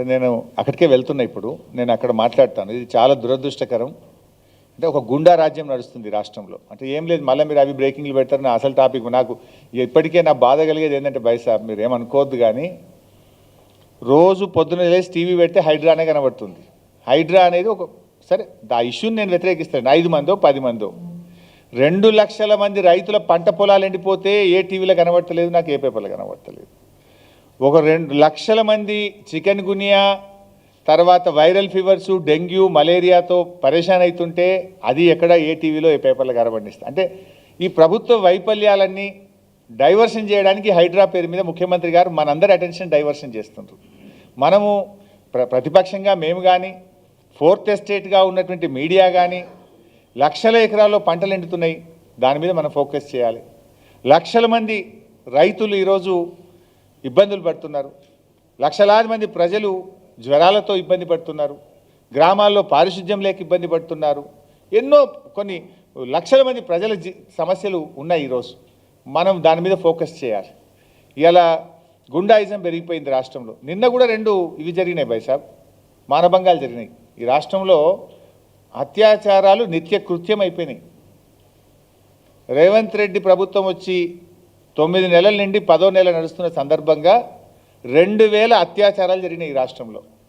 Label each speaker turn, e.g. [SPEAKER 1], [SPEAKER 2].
[SPEAKER 1] అంటే నేను అక్కడికే వెళ్తున్నా ఇప్పుడు. నేను అక్కడ మాట్లాడతాను. ఇది చాలా దురదృష్టకరం. అంటే ఒక గుండా రాజ్యం నడుస్తుంది రాష్ట్రంలో. అంటే ఏం లేదు, మళ్ళీ మీరు అవి బ్రేకింగ్లు పెడతారు. నా అసలు టాపిక్ నాకు ఇప్పటికే నా బాధ కలిగేది ఏంటంటే సాబ్ మీరు ఏమనుకోవద్దు కానీ, రోజు పొద్దున్న లేచి టీవీ పెడితే హైడ్రానే కనబడుతుంది. హైడ్రా అనేది ఒక సరే, ఆ ఇష్యూని నేను వ్యతిరేకిస్తాను. 5 మందో 10 మందో 2 లక్షల మంది రైతుల పంట పొలాలు ఎండిపోతే ఏ టీవీలో కనబడతలేదు, నాకు ఏ పేపర్లో కనబడతలేదు. ఒక 2 లక్షల మంది చికెన్ గునియా తర్వాత వైరల్ ఫీవర్సు డెంగ్యూ మలేరియాతో పరేషాన్ అవుతుంటే అది ఎక్కడ ఏ టీవీలో ఏ పేపర్లో కనబడిస్తా. అంటే ఈ ప్రభుత్వ వైఫల్యాలన్నీ డైవర్షన్ చేయడానికి హైడ్రా పేరు మీద ముఖ్యమంత్రి గారు మనందరి అటెన్షన్ డైవర్షన్ చేస్తున్నారు. మనము ప్రతిపక్షంగా మేము కానీ, ఫోర్త్ ఎస్టేట్గా ఉన్నటువంటి మీడియా కానీ, లక్షల ఎకరాల్లో పంటలు ఎండుతున్నాయి, దాని మీద మనం ఫోకస్ చేయాలి. లక్షల మంది రైతులు ఈరోజు ఇబ్బందులు పడుతున్నారు. లక్షలాది మంది ప్రజలు జ్వరాలతో ఇబ్బంది పడుతున్నారు. గ్రామాల్లో పారిశుద్ధ్యం లేక ఇబ్బంది పడుతున్నారు. ఎన్నో కొన్ని లక్షల మంది ప్రజల సమస్యలు ఉన్నాయి. ఈరోజు మనం దాని మీద ఫోకస్ చేయాలి. ఇలా గుండాయిజం పెరిగిపోయింది రాష్ట్రంలో. నిన్న కూడా 2 ఇవి జరిగినాయి బైసాబ్, మానభంగాలు జరిగినాయి. ఈ రాష్ట్రంలో అత్యాచారాలు నిత్య కృత్యం అయిపోయినాయి. రేవంత్ రెడ్డి ప్రభుత్వం వచ్చి 9 నెలల నుండి 10వ నెల నడుస్తున్న సందర్భంగా 2000 అత్యాచారాలు జరిగినాయి ఈ రాష్ట్రంలో.